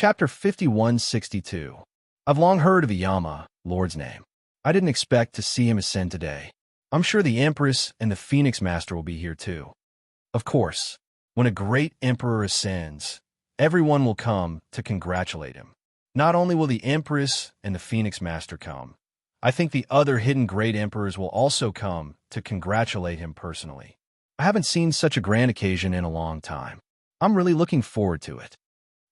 Chapter 5162. I've long heard of Iyama, Lord's name. I didn't expect to see him ascend today. I'm sure the Empress and the Phoenix Master will be here too. Of course, when a great emperor ascends, everyone will come to congratulate him. Not only will the Empress and the Phoenix Master come, I think the other hidden great emperors will also come to congratulate him personally. I haven't seen such a grand occasion in a long time. I'm really looking forward to it.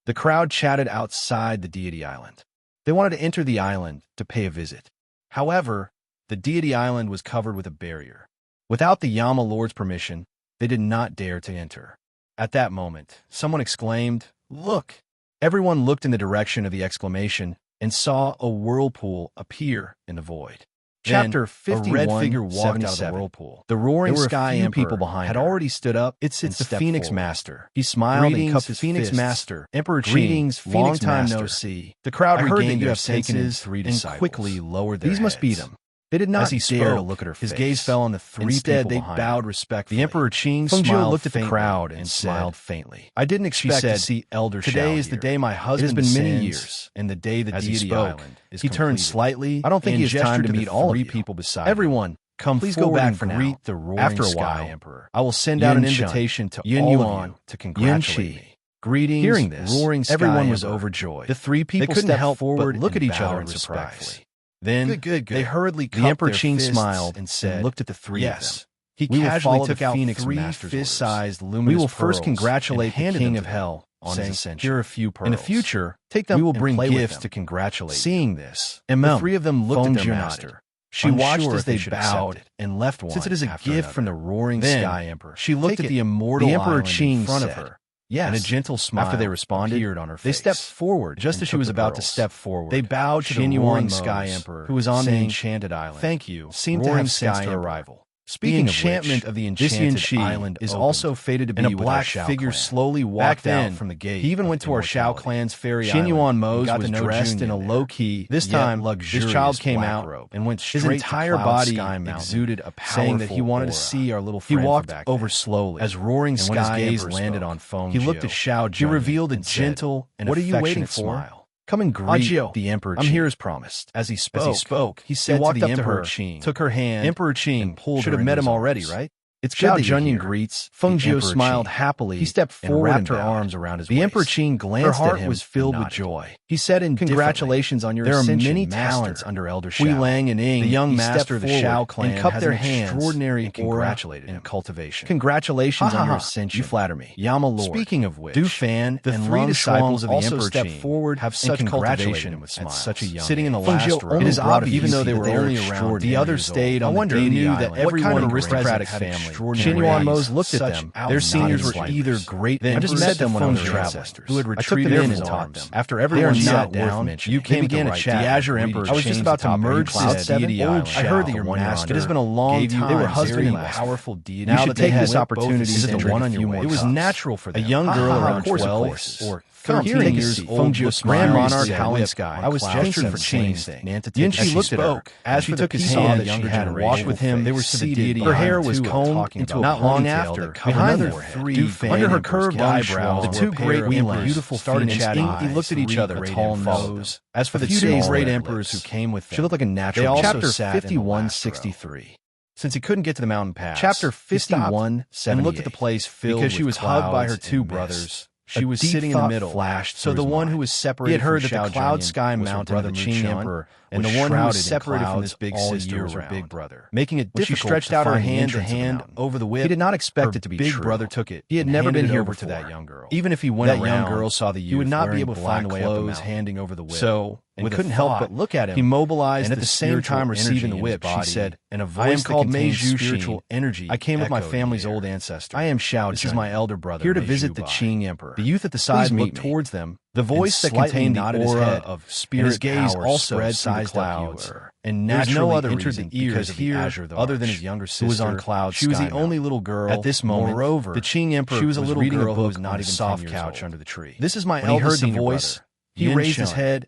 The crowd chatted outside the Deity Island. They wanted to enter the island to pay a visit. However, the Deity Island was covered with a barrier. Without the Yama Lord's permission, they did not dare to enter. At that moment, someone exclaimed, "Look!" Everyone looked in the direction of the exclamation and saw a whirlpool appear in the void. Chapter 51, a red figure walked out of the whirlpool. The roaring sky emperor people behind had already stood up. It's the Phoenix Master. He smiled and cupped his Phoenix fists. Master. Emperor Greetings, long time no see. The crowd regained their senses and quickly lowered their heads. These must be them. They did not dare to look at her face. His gaze fell on the three people behind. Instead, they bowed respectfully. The Emperor Qing looked at the crowd and smiled faintly. I didn't expect to see Elder Shao here. Today is the day my husband ascends. It has been many years, and the day the Deity Island is completed. He turned slightly. I don't think he has time to meet all three people beside him. Everyone, come please go back for greet the roaring sky emperor. I will send out an invitation to all of you to congratulate me. Greetings. Hearing this, roaring sky everyone was overjoyed. The three people couldn't help forward and look at each other in surprise. Then they hurriedly cupped the Emperor Qing smiled and said, looked at the three of them. He casually took out three fist-sized luminous pearls. We will first congratulate the King of Hell on his ascension. Here are a few pearls. In the future, take them. We will bring gifts to congratulate. Seeing this, the three of them looked at their master. She watched as they bowed and left one. Since it is a gift from the roaring sky emperor, she looked at the immortal Emperor Qing in front of her. Yes. And a gentle smile after they responded, appeared on her face. They stepped forward just as she was about to step forward. They bowed to the roaring sky emperor, who was on the enchanted island. Thank you. Seemed to have sensed her arrival. Speaking of enchantment of the enchanted island is also fated to be and a black figure slowly walked out from the gate. He even went to our Shao clan's fairy island. Xinyuan Mose was dressed in a low-key, this time luxurious this child came out and went straight. His entire body exuded a powerful saying that he wanted to see our little friend. He walked over slowly as roaring sky gaze landed on Feng Jiu. He looked at Shao Jun. He revealed a gentle and affectionate smile. Come and greet the Emperor Qing. I'm here as promised. As he spoke, he said to the Emperor Qing, took her hand, Emperor Qing pulled should have met him already, right? It's good that Junyan greets. Feng Jiu smiled happily. He stepped forward and wrapped her arms around his waist. The Emperor Qing glanced at him. Her heart was filled with joy. He said, "Congratulations on your ascension. There are many talents under Elder Shao. Hui Lang and Ing, the young master of the Shao clan, cupped their hands extraordinary and congratulated him. Cultivation. Congratulations on your ascension. You flatter me, Yama Lord. Speaking of which, Du Fan, the three disciples of the Emperor Qing forward have such cultivation with smiles. Such a young sitting in the last row. It is obvious, even though they were only around. The others stayed on the Deity Island. What kind of aristocratic family? Xinyuan Mose looked at them. Their seniors were either great I just met them when I was ancestors who had retreated in and taught them. After everyone sat down, you came again to chat. The Azure Emperor I was just about to merge this deity island. I heard that your master. It has been a long time. They were husband and powerful deity. Now that take this opportunity to the one on your way. It was natural for them. A young girl around 12 or 13 years old, Grand Monarch Howling Sky. I was gesturing for Qing. Yinchi looked at her. As she took his hand, she had walked with him. They were seated. Her hair was combed into a not long after. Behind their three, under her curved eyebrows, the two great beautiful started chatting. They looked at each other, tall nose. As for the two great emperors who came with them, she looked like a natural. They also sat 5163. Since he couldn't get to the mountain pass, Chapter 5178, and looked at the place filled because she was hugged by her two brothers. She was sitting in the middle, so the one who was separated. He had heard that the Cloud Sky Mountain of the Qing Emperor, and the one who was separated from this big sister was her big brother, making it difficult. She stretched out her hand to hand over the whip. He did not expect it to be true. Big brother took it. He had never been here to that young girl. Even if he went around, that young girl saw the youth, he would not be able to find the way up the mountain, handing over the whip. So, and couldn't help but look at him. He mobilized, and at the same time receiving the whip, she said, in a voice that contained spiritual energy, I came with my family's old ancestor. I am Shao Jun. This is my elder brother, here to visit the Qing Emperor. The youth at the side looked towards them. The voice that contained the aura of spirit gaze also spread through the clouds, and naturally entered the ears of the Azure, other than his younger sister, who was on Cloud Sky. She was the only little girl at this moment. Moreover, the Qing Emperor she was a little girl who was not even soft couch under the tree. This is my elder senior brother. He raised his head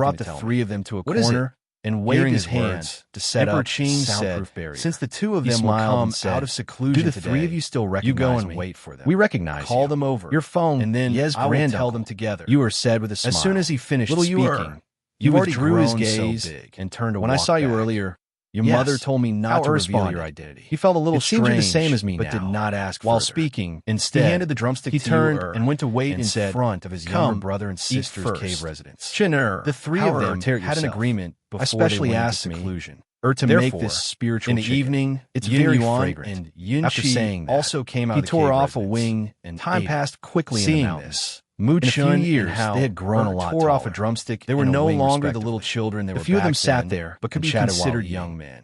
brought the three of them to a What is it? corner and waved Hearing his his hand words, to set Emperor up Qing soundproof said, barrier. "Since the two of He them will smiled come and said, out of seclusion "Do the today, three of you still recognize you go and me? wait for them. We recognize Call you. them over. Your phone, and then Yes, I will granduncle. tell them together." You were said with a smile. As soon as he finished Little speaking, you he You've already withdrew his grown so gaze big. and turned to When I walk saw you back. earlier, your Yes. mother told me not How to reveal responded. your identity. He felt a little It seemed you're the strange, same as me but now. did not ask While further. speaking, Instead, he handed the drumstick he to turned you, and went to wait and in said, front of his "Come, younger brother and eat sister's first." cave residence. Chin-er, The three of them tear had an yourself. agreement before I specially they went asked into me, seclusion. to Therefore, make this spiritual in the chicken. evening, It's Yin very Yuan fragrant. and Yin After Qi saying that, also came out he of the tore cave off a residence. wing and Time ate passed it. quickly in Seeing the mountains. this, Mu in a few Chun years, and Hao they had grown a Ur lot tore off a taller. drumstick. They were and a no wing, longer the little respectively. children they A were few of them back sat then, there, but could and be chatted while considered eating. young men.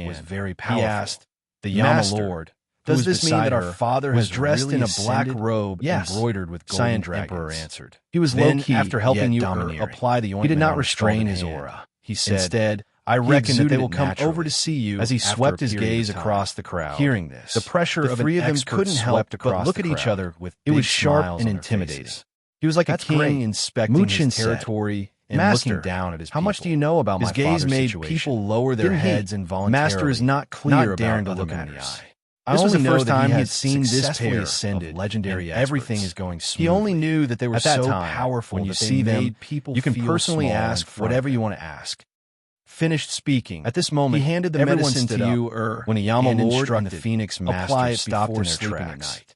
hand was very powerful. He asked, "The Yama Master, Lord, does this mean that our father was has dressed really in a black ascended?" robe embroidered with golden Science dragons? Emperor answered. He was Then, low-key, after helping yet you domineering. apply the ointment He did not on the restrain scalded his hand, aura. he said, Instead, "I he reckon that exuded they will it come naturally. over to see you." As he after swept a his period gaze of time. across the crowd, Hearing this, the pressure the of three an of them expert couldn't help swept but across look the at each crowd. other with It was big sharp smiles and on their intimidating. faces. He was like That's a king great. inspecting Muchin his said, territory and "Master, looking down at his how much people. do you know about His my gaze father's made situation?" people lower their Didn't he? heads involuntarily, Master is not clear not daring about to look other him in the matters. eye. I This was only the know first that time he he had had seen this successfully pair ascended, of legendary and everything experts. is going He only smoothly. knew that they were At that so time, powerful when you that they see them, made people you can feel personally small ask in front whatever of you them. want to ask. Finished speaking. At this moment, he handed the everyone medicine stood to up you, when a Yama and Lord and the instructed, Phoenix apply Master it stopped before in their sleeping at tracks. night.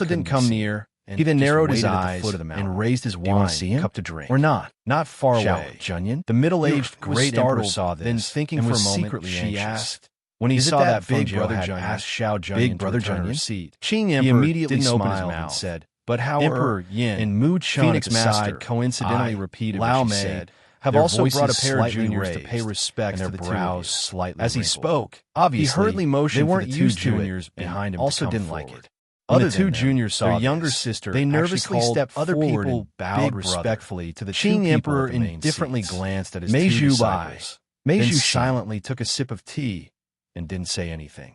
also didn't come near, and he then narrowed his eyes and raised his wine cup to drink. Or not far away, Junyan. The middle-aged great emperor saw this, then thinking for a moment, secretly she asked. When he saw that big brother had asked Xiao Junyan big brother Junyan seat, Qing Emperor immediately didn't open his mouth and said, "But how Emperor Yin and Mu Chun Phoenix Master coincidentally repeated Lao what she said, have also brought a pair of juniors to pay respect and their brows slightly as he spoke. Obviously, he hurriedly motioned for the two juniors behind him also didn't like it. Other two juniors saw their younger sister. They nervously stepped other people, bowed respectfully to the Qing Emperor, indifferently glanced at his two disciples. Meiju silently took a sip of tea and didn't say anything.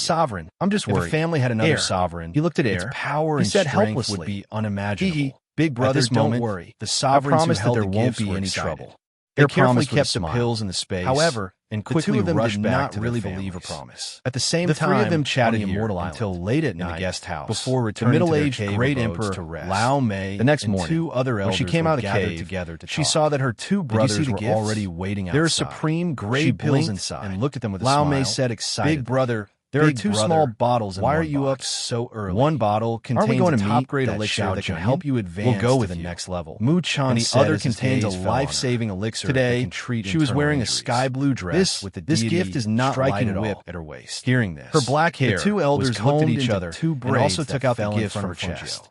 sovereign. I'm just If worried. a family had another Air. sovereign, He looked at its Air. power He and said strength helplessly, would be unimaginable. Big brother, At this don't moment, worry. the I sovereigns promise who that held there the won't gifts be were any excited. trouble. They Air carefully promised with a kept the smile. pills in the space, However, and the quickly two of them rushed did back not to really their believe a families. promise. At the same The time, three of them chatted on the here immortal island, until late at in the night guest house, before the returning to their middle-aged cave great abodes emperor to rest. Lao Mei The next and morning, two other when elders she came were out of the gathered cave, together to she talk. saw that her two Did you see brothers the were gifts? already waiting outside. Their supreme gray She pills blinked inside and looked at them with a Lao smile. Mei said excitedly, Big brother, there are Big two brother, small bottles in why one are you up box. so early? One bottle contains Are we going a to meet top-grade that elixir Xiao that can Jian? help you advance We'll go with to the you. next level. Mu Chan And the said other as his contains a gaze fell on her. life-saving elixir Today, that can treat she was internal wearing injuries. a sky blue dress with the This deity gift is not striking light at whip all. at her waist. Hearing this, Her black hair the two elders was looked at combed each into other two and braids also that took out the fell in gifts front from of her her chest.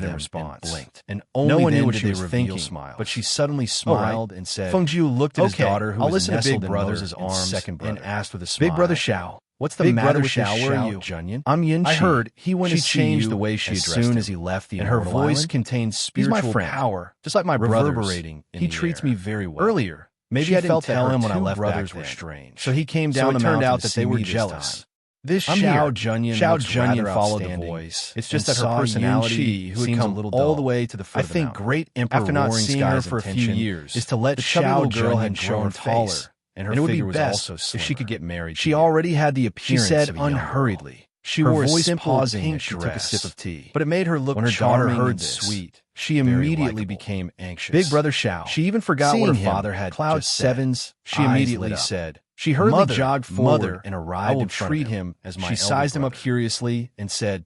of them in response, blinked. and only no one then knew what did she they was reveal thinking, smiles. but she suddenly smiled and said, Fengjiu looked at his "Okay, daughter, who I'll was listen to nestled Big in Brother's Mother's arms second brother, and asked with a smile, Big Brother Xiao, what's the Big matter Brother with this Xiao, where are Xiao you? Junyan? I'm Yin I Shi." heard he wanted She to see changed you the way she as addressed soon him, as he left the and her Immortal voice Island. contained He's my spiritual friend, power, just like my brothers, reverberating in he the treats air. me very well. Earlier, Maybe she I didn't felt that tell her him when I two left brothers back were then. strange. So he came So down it the turned mountain out to that see they were me this jealous. time. This I'm Xiao here. Junyan Xiao looks Junyan rather followed the outstanding. voice. It's just and that her saw personality Yin Shi, who had seems come a little all dull. the way to the foot I of the think mountain. great Emperor After not Roaring seeing her Sky's for a few intention years, is to let the chubby Xiao little girl Junyan had grow grown her taller, face, and her it would be figure was best also if she could slimmer. get married. She already had the She appearance said of a young girl. unhurriedly. She Her wore a voice simple pausing pink as she took a dress, sip of tea. but it made her look When her daughter charming heard and this, sweet. she very immediately likable. became anxious. Big Brother Xiao. She even forgot Seeing what her him, father had Cloud just said. Seven's She eyes immediately lit up. said, She hurriedly "Mother, jogged forward mother, and I arrived will in front treat of him him as my She elder sized him up brother." curiously and said,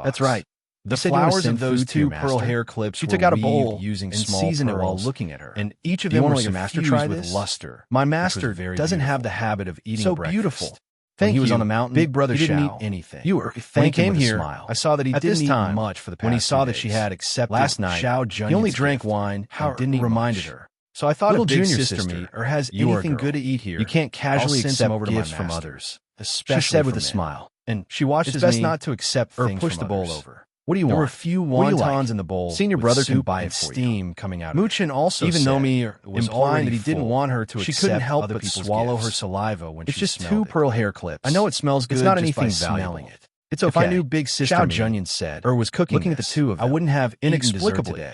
box. That's right. The said you wanna flowers send of those food to your two pearl master? hair clips She were took out a weaved bowl using and small seasoned it while pearls, looking at her. and each of Do you them wanna was let your master suffused try with this? luster. My which was master very doesn't have the beautiful. habit of eating So breakfast. beautiful. When Thank he was you, on the mountain, Big Brother he didn't Shao. eat anything. You were When he thanking came with a here, smile. I saw that he At didn't this eat time, much for the past when he saw 2 that she days. had accepted Last night, Shao he only Junyun's drank gift, wine how and didn't eat reminded much. her. So I thought Little if Big junior Sister or has you are a anything girl. good to eat here, You can't casually I'll send accept some over to gifts my from master. others, She especially said with from a men. smile, And she watched it's as best me not to accept or things push from the bowl others. over. What do you There were want? a few What do you wontons like? in the bowl. Senior with brother can soup buy and it for you. steam coming out of it. Muchin also Even said, though me was implying already that he didn't full, want her to she accept couldn't help other but people's swallow her gifts. saliva when It's she just smelled two it. pearl hair clips. I know it smells good It's not just anything by smelling valuable. it. It's If I okay. knew Big Sister Shao me Junyun said, or was cooking looking at the this, two of them, I wouldn't have eaten dessert inexplicably, today.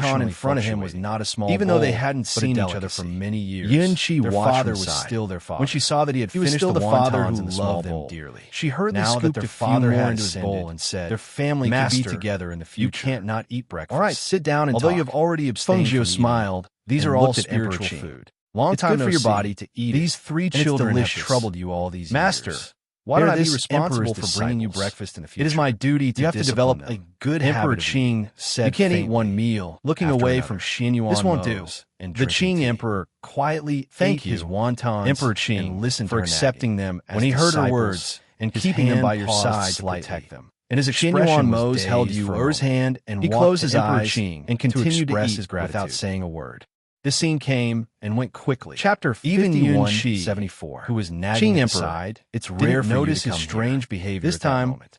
wonton in front of him was not a small even though they bowl, hadn't but a seen each other delicacy. for many years. Yin-Chi Their watched father from was side. still their father. When she saw that he had He was finished still the father wontons who in the small loved them bowl, dearly. she heard Now the that scoop their a few father more had into his ascended, bowl and said, their family "Master, could be together in the future. you can't not eat breakfast. All right, sit down and Although talk." you have already abstained Fengzhou from smiled. These and are all looked at Emperor spiritual Qing. food. Long It's time good no for your see. body to eat These it, three and it's children have delicious. troubled you all these Master, years. why They're don't I be this responsible emperor's for bringing you disciples. breakfast in the future? It is my duty to You have to discipline develop them. a good Emperor habit of Qing eating. said You can't eat faintly, one meal, looking after away another. from Xin Yuan This won't do. Mo's. And The drinking Qing tea. emperor quietly Thank ate his you, wontons, Emperor Qing, and listened for for accepting them as when he heard her disciples words and his keeping them hand by your paused side to slightly. protect them. And his Xin expression Yuan was Mo's held dazed you for a Er's moment. hand and He walked closed to his Emperor eyes Qing and continued to express eat his gratitude without saying a word. This scene came and went quickly. Chapter Even 51, Yun-Shi, 74, who was nagging Qing at Emperor, side, it's didn't rare for notice you to his come strange here. behavior This at that time, moment.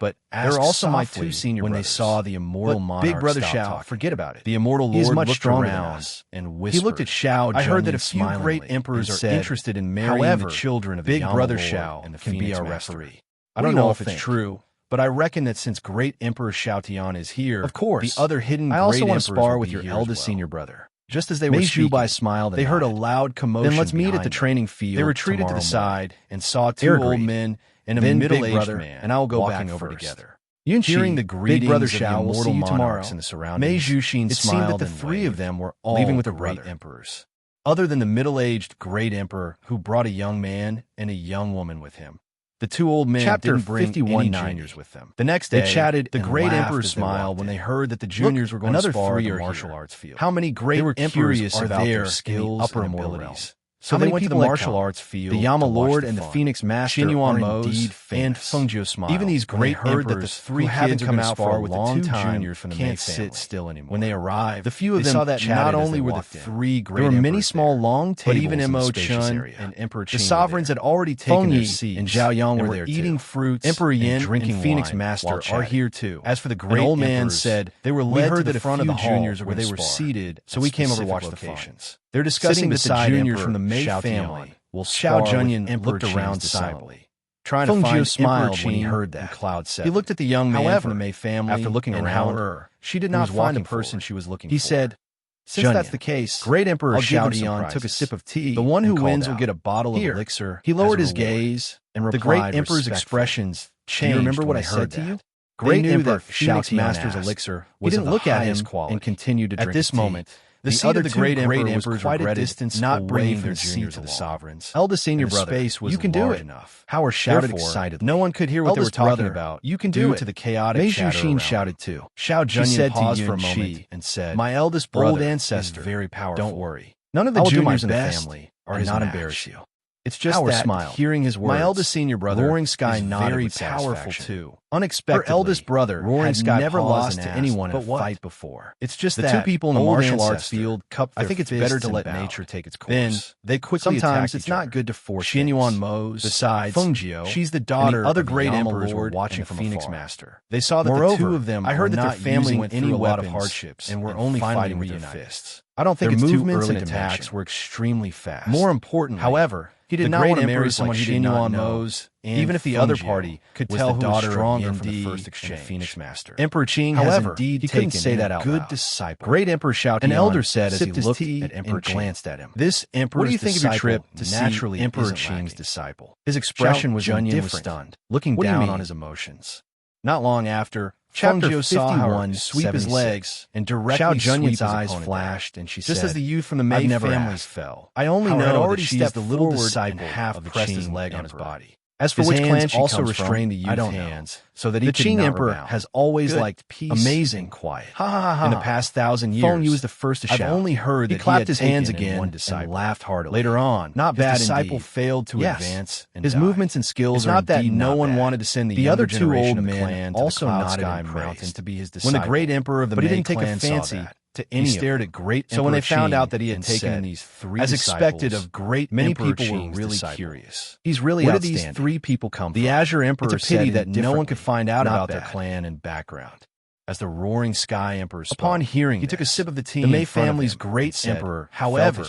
but they're also my two senior when they brothers. saw the immortal But monarch Big Brother stop Xiao, talking. forget about it. The immortal He is lord much looked stronger than around us. and whispered. He looked at Xiao I heard that Junior a few smilingly great emperors and are said, interested in marrying however, the children of the Big Yama Brother Lord Xiao and the can be Phoenix our Master. referee. I What don't do you know all if it's think? true, but I reckon that since great Emperor Xiao Tian is here, Of course. the other hidden I great also want emperors to spar will with be your here eldest as well. senior brother. Just as they Mei were speaking, Zhubai smiled and they heard a nodded. loud commotion Then let's meet at the behind them. training field. They retreated to the tomorrow morning. side and saw two They're old agreed. men and a Then Big middle-aged Brother man and I will go walking back over first. together. Yunqi, Hearing the Big greetings Brother of the Xiao will immortal see you tomorrow monarchs in the surroundings, Mei Zhuxin it seemed that smiled the and three of waved, them were all leaving with a great brother. emperors, other than the middle-aged great emperor who brought a young man and a young woman with him. The two old men Chapter didn't bring any 5190. juniors with them. The next day, They chatted the and great laughed emperor as they smiled walked when in. they heard that the juniors were going another to spar three the are martial here. arts field. How many great They were emperors curious are about there their in the skills upper and immortal abilities. So they went to the martial arts field. The Yama Lord and the Phoenix Master are indeed famous. Fengjiu smiled. Even these great heard that the three kids come out for a long time juniors from the can't sit still anymore. When they arrived, the few of them saw that not only were the three great, there were many small long tables, but even Mo Chun and Emperor Qing. The sovereigns had already taken their seats, and Zhao Yang were there eating fruits. Emperor Yin and Phoenix Master are here too. As for the great old man said, they were led to the front of the hall where they were seated, so we came over to watch the locations. They're discussing that the juniors from the Mei family will Xiao Junyan looked around silently, trying to find smiled when he heard that. Cloud said. He looked at the young man from the Mei family. After looking around her, she did not find the person she was looking for. He said, "Since that's the case, great Emperor Xiao Dian took a sip of tea. The one who wins will get a bottle of elixir." He lowered his gaze and replied, the great Emperor's expressions changed. Do you remember what I said to you? Great Emperor Phoenix Master's elixir was of the highest quality and continued to drink. At this moment, the other great emperors quite a distance not bringing their seat to the sovereigns. Eldest senior brother, space was you can do it enough. Howard shouted excitedly. No one could hear what they were talking about. You can do it. To the chaotic Mei Zhuxin shouted too. Xiao Junyan paused for a moment and said, "My eldest brother, old ancestor, is very powerful. Don't worry. None of the juniors in the family are not embarrass you. It's just Howard that, smiled. Hearing his words, my eldest senior brother, Roaring Sky, is very powerful too. Unexpectedly, her eldest brother, Roaring Sky, never lost to anyone in a fight before. It's just the two people in the martial arts field cup their I think it's better to let nature take its course. Then they quickly sometimes it's not good to force Xinyuan Mo's. Besides, Fengjiu, she's the daughter of the other great emperors were watching from Phoenix Master. They saw that the two of them. I heard that their family went through a lot of hardships and were only fighting with their fists. I don't think its movements and attacks were extremely fast. More importantly, however, he did not want to marry someone he did not know, even if the other party could tell who was stronger from the first exchange. Phoenix Master. Emperor Qing has indeed taken say that out good disciple. Great Emperor Xiao Tian, an elder said as he looked at Emperor Qing, glanced at him. This emperor's what do you think of your trip to naturally Emperor Qing's disciple? His expression was stunned, looking down on his emotions. Not long after, Chapter saw her sweep his legs and directly sweep his eyes flashed, and she said, just as the youth from the Mei families fell. I only know that she is the little disciple and half pressed his leg on his body. As for which clan she also restrained the youth's hands, so that he could not rebel. The Qing Emperor has always liked peace, amazing quiet. In the past 1,000 years, Feng Yu was the first to shout. I've only heard that he clapped his hands again and laughed heartily. Later on, not bad indeed. Disciple failed to advance. His movements and skills are not that no one wanted to send the other two old men also nodded and praised to be his disciple. When the great emperor of the Mei clan saw that, he stared at great Emperor. So when they found out that he had taken these three as expected of great many people were really curious. He's really where did these three people come from? The Azure Emperor it's a pity that no one could find out about their clan and background. As the Roaring Sky Emperor spoke, upon hearing he took a sip of the tea. The Mei family's great emperor, however,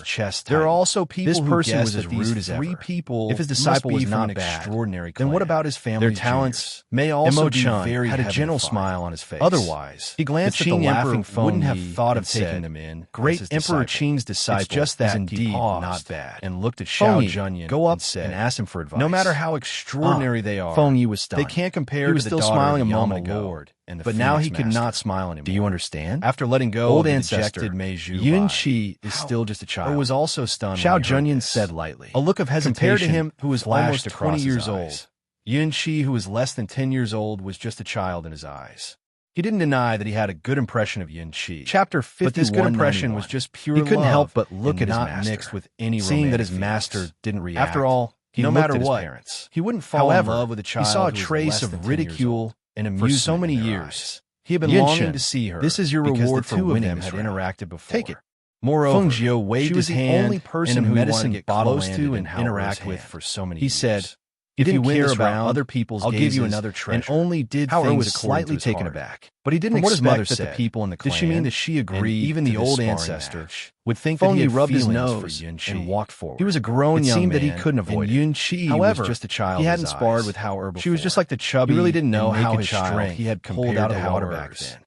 there are also people who guessed that these three people, if his disciple was not extraordinary, then what about his family? Their talents may also be very had a gentle smile on his face. Otherwise, he glanced at the laughing Feng. Wouldn't have thought of taking them in. Great Emperor Qing's disciple, just that indeed not bad, and looked at Xiao Junyan. Go up and ask him for advice. No matter how extraordinary they are, Feng Yi was stunned. They can't compare to the daughter smiling a moment ago. But now he could not smile anymore. Do you understand? After letting go old of the dejected Mei Zhu, Yun Qi is still just a child. Or was also stunned. Xiao Junyan said lightly. A look of hesitation compared to him, who was almost 20 years old. Yun Qi, who was less than 10 years old, was just a child in his eyes. He didn't deny that he had a good impression of Yun Qi. Chapter 51. But this good impression was just pure love. He couldn't help but look at his master, mixed with any seeing that his master didn't react. After all, no matter what, he wouldn't fall in love with a child. He saw a trace of ridicule and amusement for so many years. He had been longing to see her. This is your reward for winning. Them had interacted before. Take it. Moreover, Fengjiu waved his hand, the only person who medicine get close to and interact with for so many years. He said, "If you win this round, other people's I'll give you another treasure." And only did Howard was slightly taken aback. But he didn't expect what his mother said. The people in the clan, did she mean that she agreed? Even the old ancestor would think that he rubbed his nose and walked forward. He was a grown young man. It seemed that he couldn't avoid it. Yun Qi was just a child. He hadn't sparred with Hao before. She was just like the chubby. He really didn't know how his strength he had pulled out of the water back then.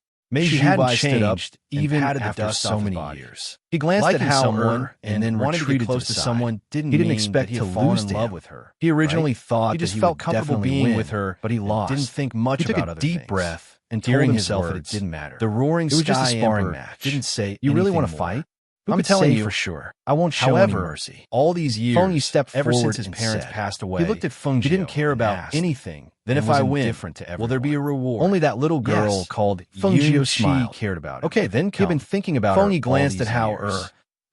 She hadn't changed even after so many years. He glanced at someone and then wanted to get close to someone. He didn't expect to fall in love with her. He originally thought he just felt comfortable being with her, but he lost. Didn't think much about other things. He took a deep breath and told himself that it didn't matter. The Roaring Sky, it was just a sparring match. Didn't say, "You really want to fight?" I'm telling you for sure. I won't show any mercy. All these years, Feng Yi stepped ever since his parents passed away. He looked at Feng Ji. He didn't care about anything. Then if I win, will there be a reward? Only that little girl called Feng Ji cared about it. Okay, then come. He'd been thinking about Feng Yi glanced at Hao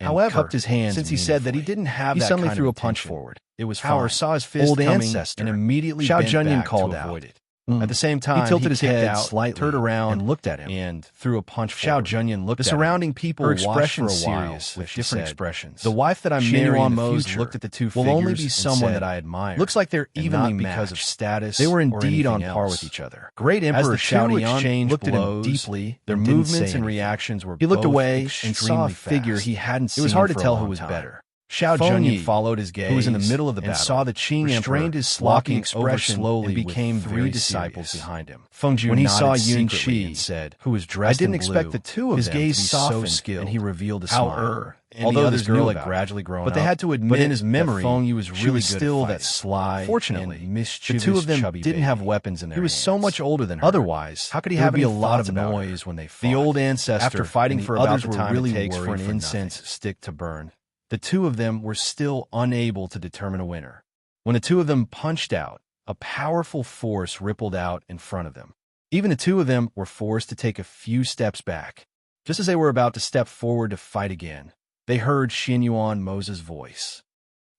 However, cupped his hands since he said that he meaningfully. didn't have He that suddenly kind threw of a punch intention. forward. It was Howard fine. saw his fist Old coming ancestor and immediately Xiao bent Junyan back called to out. avoid it. At the same time, he tilted his kicked head out, slightly, turned around, and looked at him, and threw a punch Xiao forward. Junyan looked The at him. surrounding people Her watched for a expression while serious, with she different said. expressions. The wife that I'm Xian marrying Yuan in the Mose future looked at the two will figures only be and someone said, that I admire. "Looks like they're and evenly not because of matched. status. They were or indeed on anything par else. with each other." Great As Emperor the Xiao two Dian exchanged looked at him blows, deeply. Their and didn't movements say and anything. reactions were He looked both away and saw a extremely figure fast. he hadn't It was seen hard to for a tell long who was time. better. Xiao Feng Junyan Yi, followed his gaze, who was in the middle of the and battle, saw the Qing restrained Emperor his sloppy walking expression over slowly and became with three very disciples serious. behind him. Feng Zhu When he nodded saw Yun secretly Qi, and said, who was "I dressed didn't in expect blue, the two of his them gaze to be so softened, skilled," and he revealed a How smile. and Although the this others girl knew had about gradually it. grown But they up, had to admit but in his that memory, Feng Yi was she really was good at still that fighting. sly, Fortunately, and mischievous the two of them chubby didn't baby. have weapons in their He was hands. so much older than her. Otherwise, how could he there have would be any a lot thoughts of about noise her? when they fought. The old ancestor, After fighting and for the about others the were time really it takes worried for an for incense nothing. stick to burn. The two of them were still unable to determine a winner. When the two of them punched out, a powerful force rippled out in front of them. Even the two of them were forced to take a few steps back. Just as they were about to step forward to fight again, they heard Xian Yuan Mose's voice.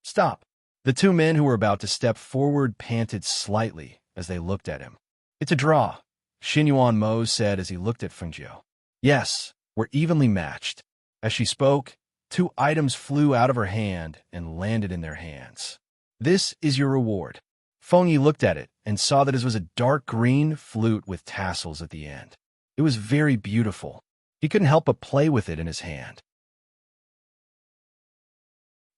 "Stop!" The two men who were about to step forward panted slightly as they looked at him. "It's a draw," Xian Yuan Mose said as he looked at Feng Zhu. "Yes, we're evenly matched." As she spoke, two items flew out of her hand and landed in their hands. "This is your reward." Feng Yi looked at it and saw that it was a dark green flute with tassels at the end. It was very beautiful. He couldn't help but play with it in his hand.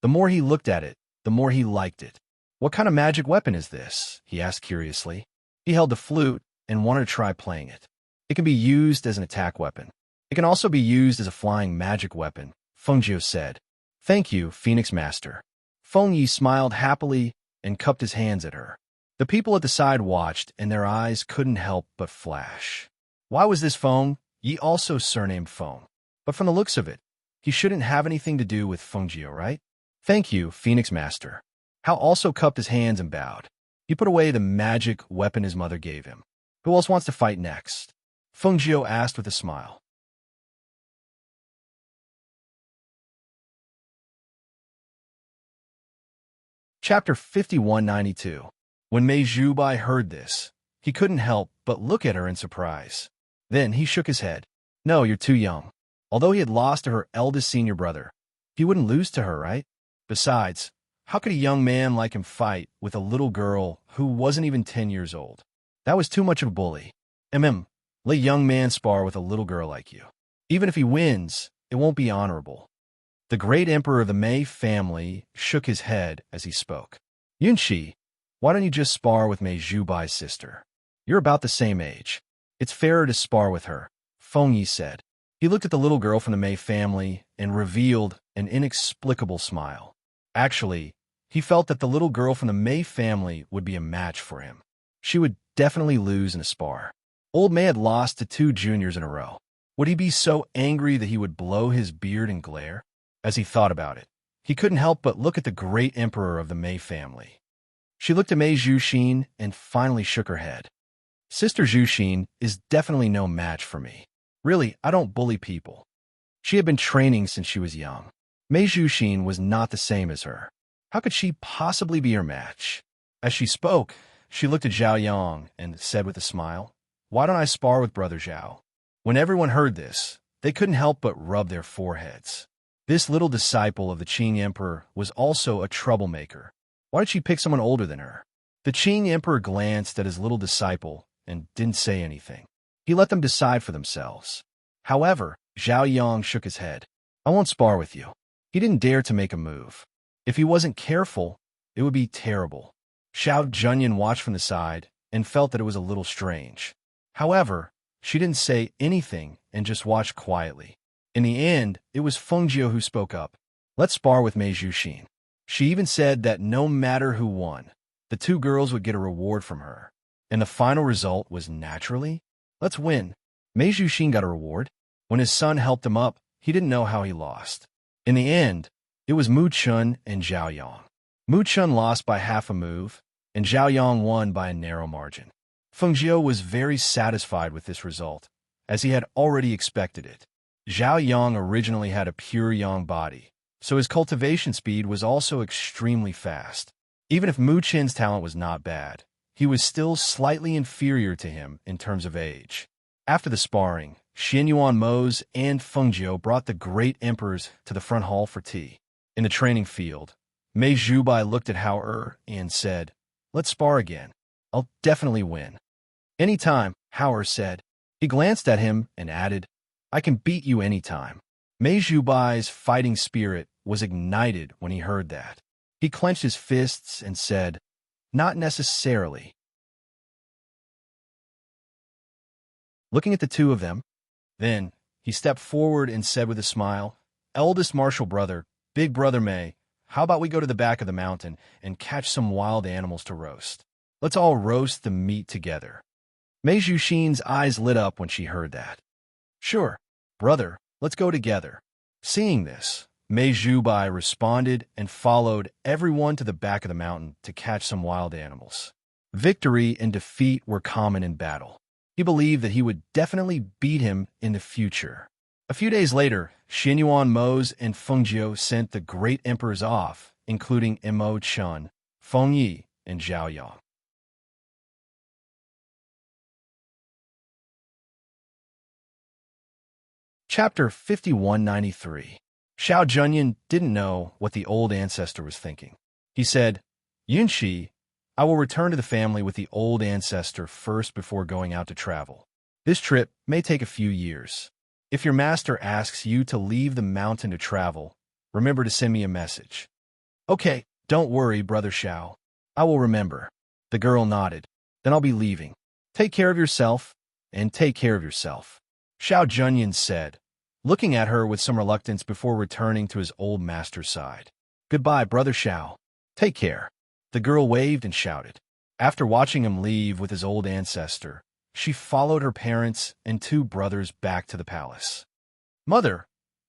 The more he looked at it, the more he liked it. "What kind of magic weapon is this?" he asked curiously. He held the flute and wanted to try playing it. "It can be used as an attack weapon. It can also be used as a flying magic weapon," Feng Zhu said. "Thank you, Phoenix Master." Feng Yi smiled happily and cupped his hands at her. The people at the side watched, and their eyes couldn't help but flash. Why was this Feng Yi also surnamed Feng? But from the looks of it, he shouldn't have anything to do with Feng Zhu, right? "Thank you, Phoenix Master." Hao also cupped his hands and bowed. He put away the magic weapon his mother gave him. "Who else wants to fight next?" Feng Zhu asked with a smile. Chapter 5192. When Mei Zhubai heard this, he couldn't help but look at her in surprise. Then he shook his head. "No, you're too young." Although he had lost to her eldest senior brother, he wouldn't lose to her, right? Besides, how could a young man like him fight with a little girl who wasn't even 10 years old? That was too much of a bully. Let a young man spar with a little girl like you. Even if he wins, it won't be honorable. The great emperor of the Mei family shook his head as he spoke. "Yunqi, why don't you just spar with Mei Zhubai's sister? You're about the same age. It's fairer to spar with her," Feng Yi said. He looked at the little girl from the Mei family and revealed an inexplicable smile. Actually, he felt that the little girl from the Mei family would be a match for him. She would definitely lose in a spar. Old Mei had lost to 2 juniors in a row. Would he be so angry that he would blow his beard and glare? As he thought about it, he couldn't help but look at the great emperor of the Mei family. She looked at Mei Zhuxin and finally shook her head. "Sister Zhuxin is definitely no match for me. Really, I don't bully people." She had been training since she was young. Mei Zhuxin was not the same as her. How could she possibly be her match? As she spoke, she looked at Zhao Yang and said with a smile, "Why don't I spar with Brother Zhao?" When everyone heard this, they couldn't help but rub their foreheads. This little disciple of the Qing Emperor was also a troublemaker. Why did she pick someone older than her? The Qing Emperor glanced at his little disciple and didn't say anything. He let them decide for themselves. However, Zhao Yang shook his head. "I won't spar with you." He didn't dare to make a move. If he wasn't careful, it would be terrible. Xiao Junyan watched from the side and felt that it was a little strange. However, she didn't say anything and just watched quietly. In the end, it was Feng Zhu who spoke up. "Let's spar with Mei Zhuxin." She even said that no matter who won, the 2 girls would get a reward from her. And the final result was naturally, "Let's win." Mei Zhuxin got a reward. When his son helped him up, he didn't know how he lost. In the end, it was Mu Chun and Zhao Yang. Mu Chun lost by half a move, and Zhao Yang won by a narrow margin. Feng Zhu was very satisfied with this result, as he had already expected it. Zhao Yang originally had a pure yang body, so his cultivation speed was also extremely fast. Even if Mu Qin's talent was not bad, he was still slightly inferior to him in terms of age. After the sparring, Xianyuan Mose and Fengjiu brought the great emperors to the front hall for tea. In the training field, Mei Zhubai looked at Hao and said, "Let's spar again. I'll definitely win." "Anytime," Hao said. He glanced at him and added, "I can beat you anytime." Mei Zhubai's fighting spirit was ignited when he heard that. He clenched his fists and said, "Not necessarily." Looking at the two of them, then he stepped forward and said with a smile, "Eldest martial brother, big brother Mei, how about we go to the back of the mountain and catch some wild animals to roast? Let's all roast the meat together." Mei Zhuxin's eyes lit up when she heard that. "Sure, brother, let's go together." Seeing this, Mei Zhubai responded and followed everyone to the back of the mountain to catch some wild animals. Victory and defeat were common in battle. He believed that he would definitely beat him in the future. A few days later, Xianyuan Mose and Fengjiu sent the great emperors off, including Imo Chun, Feng Yi, and Zhao Yang. Chapter 5193. Xiao Junyan didn't know what the old ancestor was thinking. He said, "Yunxi, I will return to the family with the old ancestor first before going out to travel. This trip may take a few years. If your master asks you to leave the mountain to travel, remember to send me a message." "Okay, don't worry, Brother Xiao. I will remember." The girl nodded. "Then I'll be leaving. Take care of yourself, and take care of yourself," Xiao Junyan said, looking at her with some reluctance before returning to his old master's side. "Goodbye, Brother Xiao. Take care." The girl waved and shouted. After watching him leave with his old ancestor, she followed her parents and two brothers back to the palace. "Mother,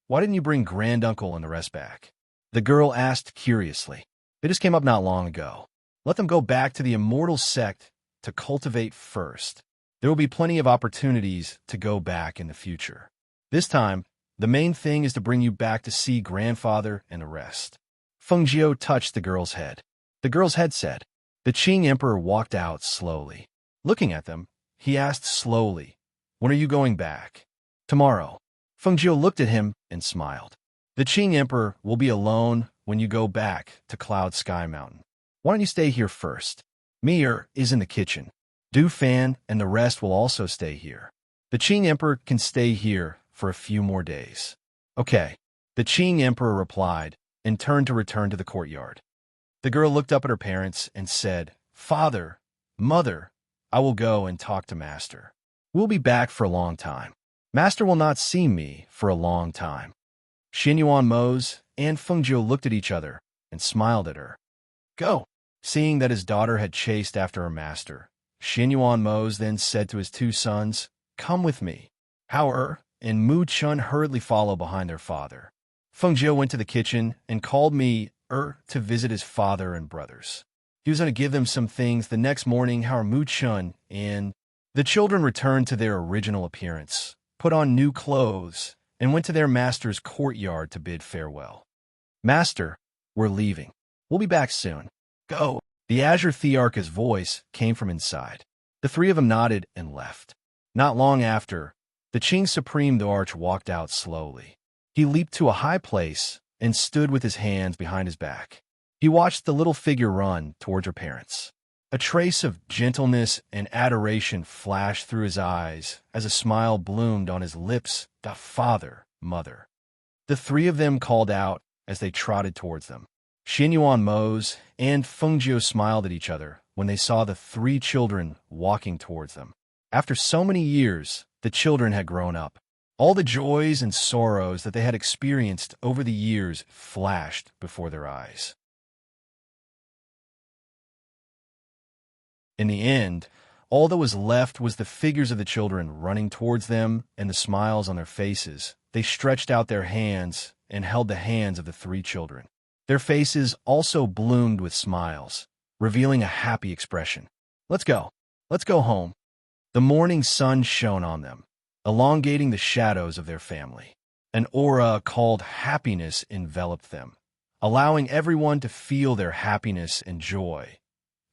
why didn't you bring granduncle and the rest back?" the girl asked curiously. "They just came up not long ago. Let them go back to the immortal sect to cultivate first. There will be plenty of opportunities to go back in the future. This time, the main thing is to bring you back to see grandfather and the rest." Fengjiu touched the girl's head. The girl's head said. The Qing emperor walked out slowly. Looking at them, he asked slowly, "When are you going back?" "Tomorrow." Fengjiu looked at him and smiled. "The Qing emperor will be alone when you go back to Cloud Sky Mountain. Why don't you stay here first? Mir is in the kitchen. Du Fan and the rest will also stay here. The Qing emperor can stay here for a few more days." "Okay," the Qing emperor replied and turned to return to the courtyard. The girl looked up at her parents and said, "Father, Mother, I will go and talk to Master. We'll be back for a long time. Master will not see me for a long time." Xianyuan Mose and Fengjiu looked at each other and smiled at her. "Go." Seeing that his daughter had chased after her master, Xianyuan Mose then said to his two sons, "Come with me." Hao and Mu Chun hurriedly followed behind their father. Fengjiu went to the kitchen and called me to visit his father and brothers. He was going to give them some things the next morning. Hao, Mu Chun, and the children returned to their original appearance, put on new clothes, and went to their master's courtyard to bid farewell. "Master, we're leaving. We'll be back soon. Go." The Azure Thearch's voice came from inside. The three of them nodded and left. Not long after, the Qing Supreme Thearch walked out slowly. He leaped to a high place and stood with his hands behind his back. He watched the little figure run towards her parents. A trace of gentleness and adoration flashed through his eyes as a smile bloomed on his lips. "Father, Mother." The three of them called out as they trotted towards them. Xianyuan Mose and Fengjiu smiled at each other when they saw the three children walking towards them. After so many years, the children had grown up. All the joys and sorrows that they had experienced over the years flashed before their eyes. In the end, all that was left was the figures of the children running towards them and the smiles on their faces. They stretched out their hands and held the hands of the three children. Their faces also bloomed with smiles, revealing a happy expression. "Let's go. Let's go home." The morning sun shone on them, elongating the shadows of their family. An aura called happiness enveloped them, allowing everyone to feel their happiness and joy.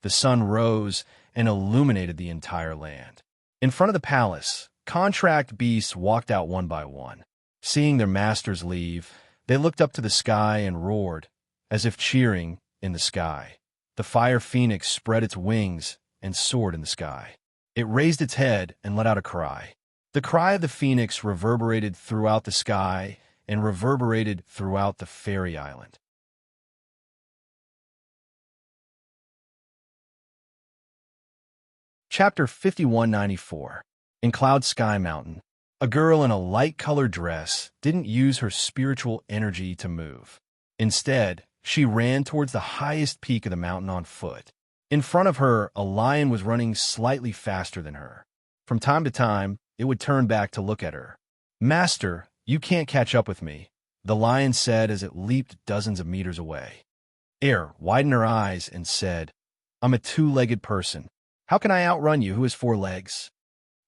The sun rose and illuminated the entire land. In front of the palace, contract beasts walked out one by one. Seeing their masters leave, they looked up to the sky and roared, as if cheering in the sky. The fire phoenix spread its wings and soared in the sky. It raised its head and let out a cry. The cry of the phoenix reverberated throughout the sky and reverberated throughout the fairy island. Chapter 5194. In Cloud Sky Mountain, a girl in a light-colored dress didn't use her spiritual energy to move. Instead, she ran towards the highest peak of the mountain on foot. In front of her, a lion was running slightly faster than her. From time to time, it would turn back to look at her. "Master, you can't catch up with me," the lion said as it leaped dozens of meters away. Air widened her eyes and said, "I'm a two-legged person. How can I outrun you who has 4 legs?"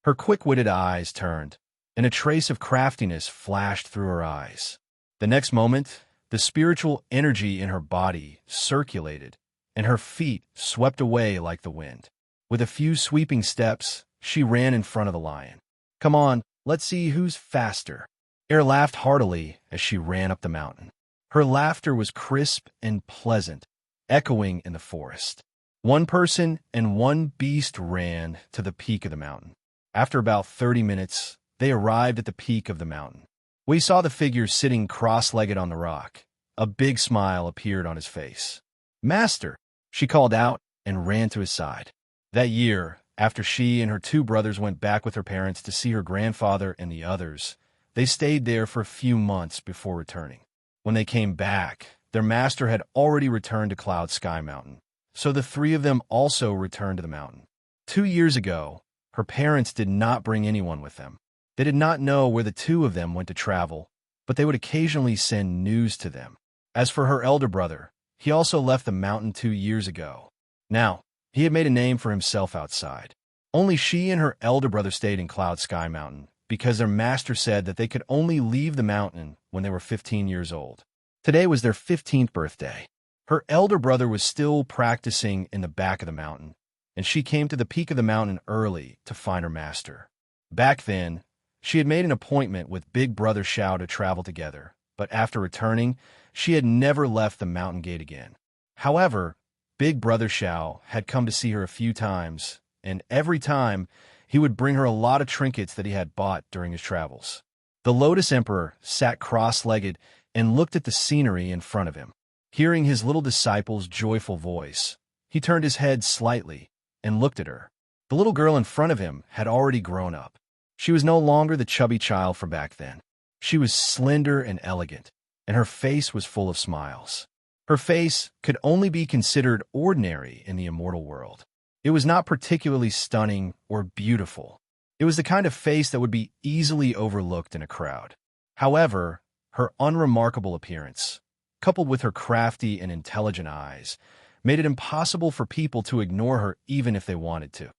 Her quick-witted eyes turned, and a trace of craftiness flashed through her eyes. The next moment, the spiritual energy in her body circulated, and her feet swept away like the wind. With a few sweeping steps, she ran in front of the lion. "Come on, let's see who's faster." Air laughed heartily as she ran up the mountain. Her laughter was crisp and pleasant, echoing in the forest. One person and one beast ran to the peak of the mountain. After about 30 minutes, they arrived at the peak of the mountain. We saw the figure sitting cross-legged on the rock. A big smile appeared on his face. "Master," she called out and ran to his side. That year, after she and her 2 brothers went back with her parents to see her grandfather and the others, they stayed there for a few months before returning. When they came back, their master had already returned to Cloud Sky Mountain, so the 3 of them also returned to the mountain. 2 years ago, her parents did not bring anyone with them. They did not know where the 2 of them went to travel, but they would occasionally send news to them. As for her elder brother, he also left the mountain 2 years ago. Now, he had made a name for himself outside. Only she and her elder brother stayed in Cloud Sky Mountain because their master said that they could only leave the mountain when they were 15 years old. Today was their 15th birthday. Her elder brother was still practicing in the back of the mountain, and she came to the peak of the mountain early to find her master. Back then, she had made an appointment with Big Brother Xiao to travel together, but after returning, she had never left the mountain gate again. However, Big Brother Xiao had come to see her a few times, and every time, he would bring her a lot of trinkets that he had bought during his travels. The Lotus Emperor sat cross-legged and looked at the scenery in front of him. Hearing his little disciple's joyful voice, he turned his head slightly and looked at her. The little girl in front of him had already grown up. She was no longer the chubby child from back then. She was slender and elegant, and her face was full of smiles. Her face could only be considered ordinary in the immortal world. It was not particularly stunning or beautiful. It was the kind of face that would be easily overlooked in a crowd. However, her unremarkable appearance, coupled with her crafty and intelligent eyes, made it impossible for people to ignore her even if they wanted to.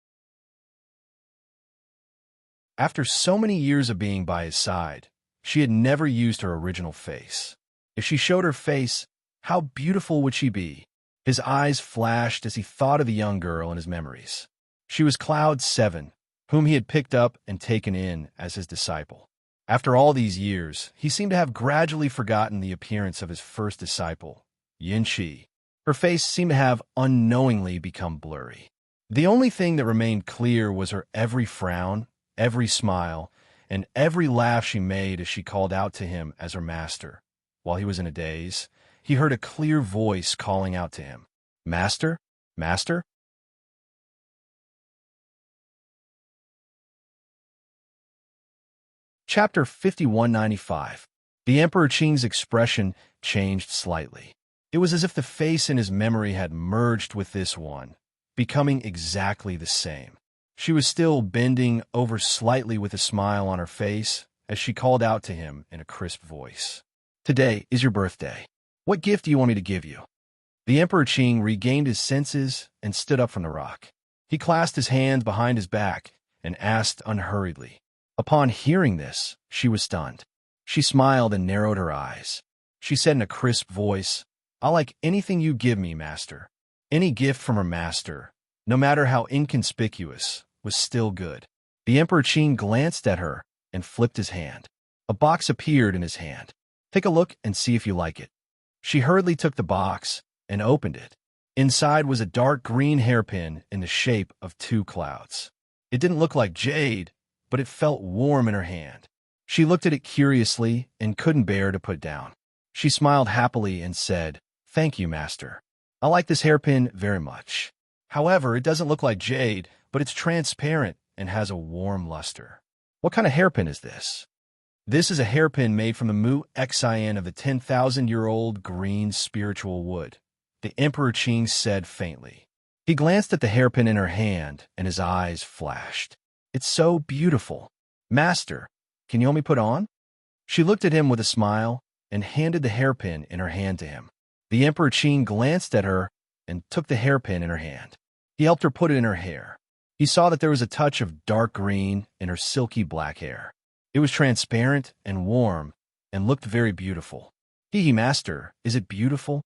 After so many years of being by his side, she had never used her original face. If she showed her face, how beautiful would she be? His eyes flashed as he thought of the young girl in his memories. She was Cloud 7, whom he had picked up and taken in as his disciple. After all these years, he seemed to have gradually forgotten the appearance of his first disciple, Yin Qi. Her face seemed to have unknowingly become blurry. The only thing that remained clear was her every frown, every smile, and every laugh she made as she called out to him as her master. While he was in a daze, he heard a clear voice calling out to him, "Master? Master?" Chapter 5195. The Emperor Qing's expression changed slightly. It was as if the face in his memory had merged with this one, becoming exactly the same. She was still bending over slightly with a smile on her face as she called out to him in a crisp voice. "Today is your birthday. What gift do you want me to give you?" The Emperor Qing regained his senses and stood up from the rock. He clasped his hands behind his back and asked unhurriedly. Upon hearing this, she was stunned. She smiled and narrowed her eyes. She said in a crisp voice, "I'll like anything you give me, master." Any gift from her master, no matter how inconspicuous, was still good. The Emperor Qing glanced at her and flipped his hand. A box appeared in his hand. "Take a look and see if you like it." She hurriedly took the box and opened it. Inside was a dark green hairpin in the shape of two clouds. It didn't look like jade, but it felt warm in her hand. She looked at it curiously and couldn't bear to put it down. She smiled happily and said, "Thank you, master. I like this hairpin very much. However, it doesn't look like jade, but it's transparent and has a warm luster." "What kind of hairpin is this?" "This is a hairpin made from the Mu Xian of the 10,000-year-old green spiritual wood," the Emperor Qing said faintly. He glanced at the hairpin in her hand, and his eyes flashed. "It's so beautiful. Master, can you help me put on?" She looked at him with a smile and handed the hairpin in her hand to him. The Emperor Qing glanced at her and took the hairpin in her hand. He helped her put it in her hair. He saw that there was a touch of dark green in her silky black hair. It was transparent and warm and looked very beautiful. Master, is it beautiful?"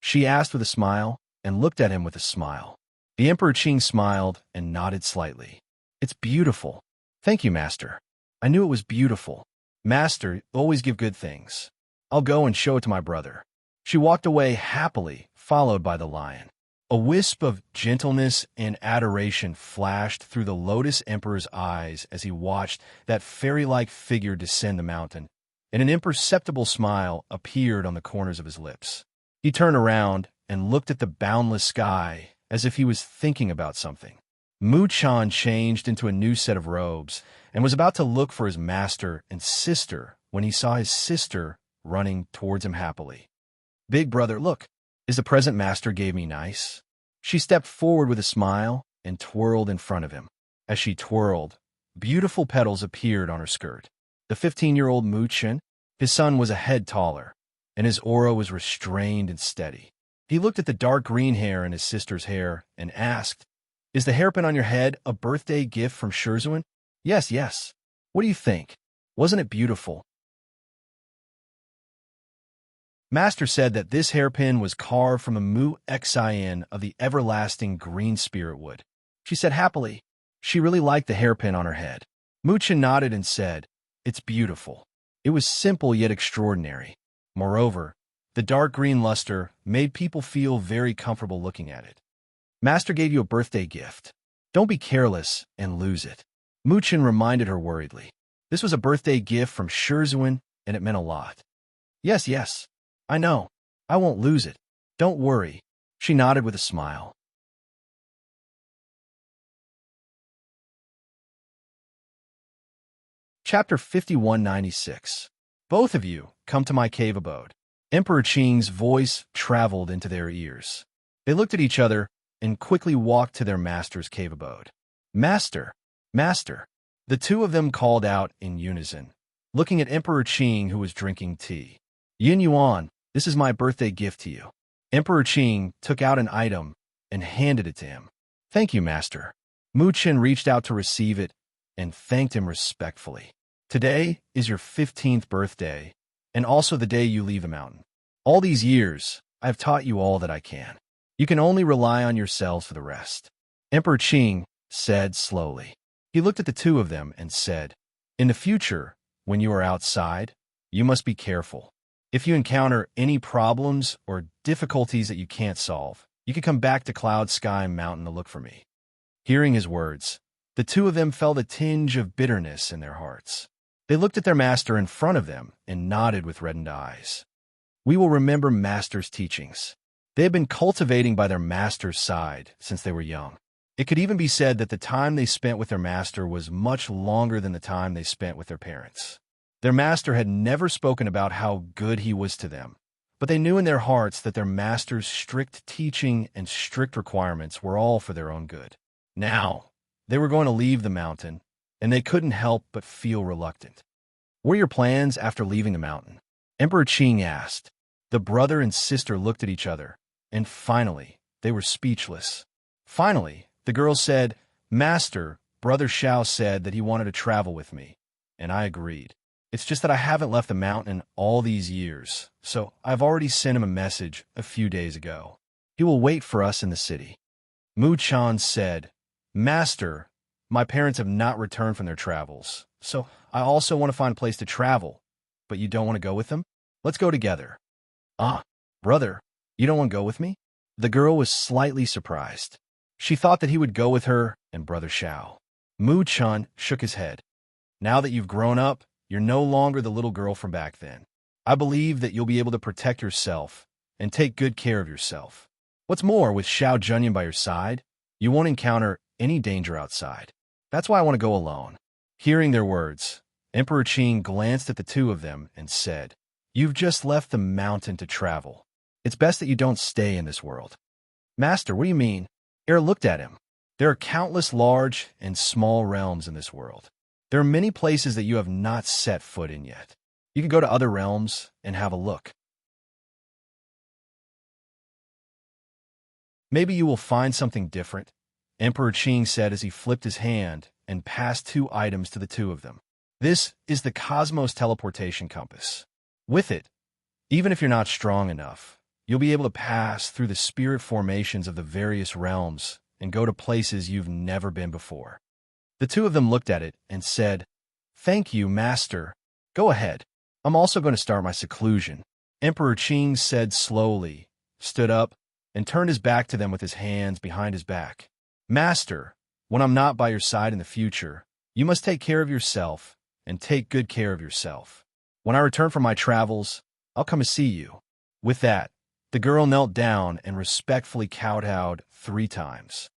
she asked with a smile and looked at him with a smile. The Emperor Qing smiled and nodded slightly. "It's beautiful. Thank you, master. I knew it was beautiful. Master, you always give good things. I'll go and show it to my brother." She walked away happily, followed by the lion. A wisp of gentleness and adoration flashed through the Lotus Emperor's eyes as he watched that fairy-like figure descend the mountain, and an imperceptible smile appeared on the corners of his lips. He turned around and looked at the boundless sky as if he was thinking about something. Mu Chan changed into a new set of robes and was about to look for his master and sister when he saw his sister running towards him happily. "Big brother, look, is the present master gave me nice?" She stepped forward with a smile and twirled in front of him. As she twirled, beautiful petals appeared on her skirt. The 15-year-old Mu Chen, his son, was a head taller, and his aura was restrained and steady. He looked at the dark green hair in his sister's hair and asked, "Is the hairpin on your head a birthday gift from Shurzuan?" Yes, yes. What do you think? Wasn't it beautiful?" Master said that this hairpin was carved from a Mu Xian of the everlasting green spirit wood. She said happily. She really liked the hairpin on her head. Mu Chen nodded and said, "It's beautiful." It was simple yet extraordinary. Moreover, the dark green luster made people feel very comfortable looking at it. "Master gave you a birthday gift. Don't be careless and lose it." Mu Chen reminded her worriedly. This was a birthday gift from Shurzuan, and it meant a lot. Yes, yes. I know. I won't lose it. Don't worry." She nodded with a smile. Chapter 5196. "Both of you, come to my cave abode." Emperor Qing's voice traveled into their ears. They looked at each other and quickly walked to their master's cave abode. "Master! Master!" The two of them called out in unison, looking at Emperor Qing, who was drinking tea. "Yin Yuan, this is my birthday gift to you." Emperor Qing took out an item and handed it to him. "Thank you, master." Mu Chen reached out to receive it and thanked him respectfully. "Today is your 15th birthday, and also the day you leave the mountain. All these years, I have taught you all that I can. You can only rely on yourselves for the rest." Emperor Qing said slowly. He looked at the two of them and said, "In the future, when you are outside, you must be careful. If you encounter any problems or difficulties that you can't solve, you can come back to Cloud Sky Mountain to look for me." Hearing his words, the two of them felt a tinge of bitterness in their hearts. They looked at their master in front of them and nodded with reddened eyes. We will remember master's teachings. They had been cultivating by their master's side since they were young. It could even be said that the time they spent with their master was much longer than the time they spent with their parents. Their master had never spoken about how good he was to them, but they knew in their hearts that their master's strict teaching and strict requirements were all for their own good. Now, they were going to leave the mountain, and they couldn't help but feel reluctant. "What are your plans after leaving the mountain?" Emperor Qing asked. The brother and sister looked at each other, and finally, they were speechless. Finally, the girl said, "Master, Brother Xiao said that he wanted to travel with me, and I agreed." It's just that I haven't left the mountain all these years, so I've already sent him a message a few days ago. He will wait for us in the city. Mu Chan said, Master, my parents have not returned from their travels, so I also want to find a place to travel, but you don't want to go with them? Let's go together. Ah, brother, you don't want to go with me? The girl was slightly surprised. She thought that he would go with her and Brother Xiao. Mu Chan shook his head. Now that you've grown up, you're no longer the little girl from back then. I believe that you'll be able to protect yourself and take good care of yourself. What's more, with Xiao Junyan by your side, you won't encounter any danger outside. That's why I want to go alone. Hearing their words, Emperor Qing glanced at the two of them and said, You've just left the mountain to travel. It's best that you don't stay in this world. Master, what do you mean? Er looked at him. There are countless large and small realms in this world. There are many places that you have not set foot in yet. You can go to other realms and have a look. Maybe you will find something different, Emperor Qing said as he flipped his hand and passed 2 items to the two of them. This is the Cosmos Teleportation Compass. With it, even if you're not strong enough, you'll be able to pass through the spirit formations of the various realms and go to places you've never been before. The two of them looked at it and said, Thank you, Master. Go ahead. I'm also going to start my seclusion. Emperor Qing said slowly, stood up, and turned his back to them with his hands behind his back. Master, when I'm not by your side in the future, you must take care of yourself and take good care of yourself. When I return from my travels, I'll come to see you. With that, the girl knelt down and respectfully kowtowed 3 times.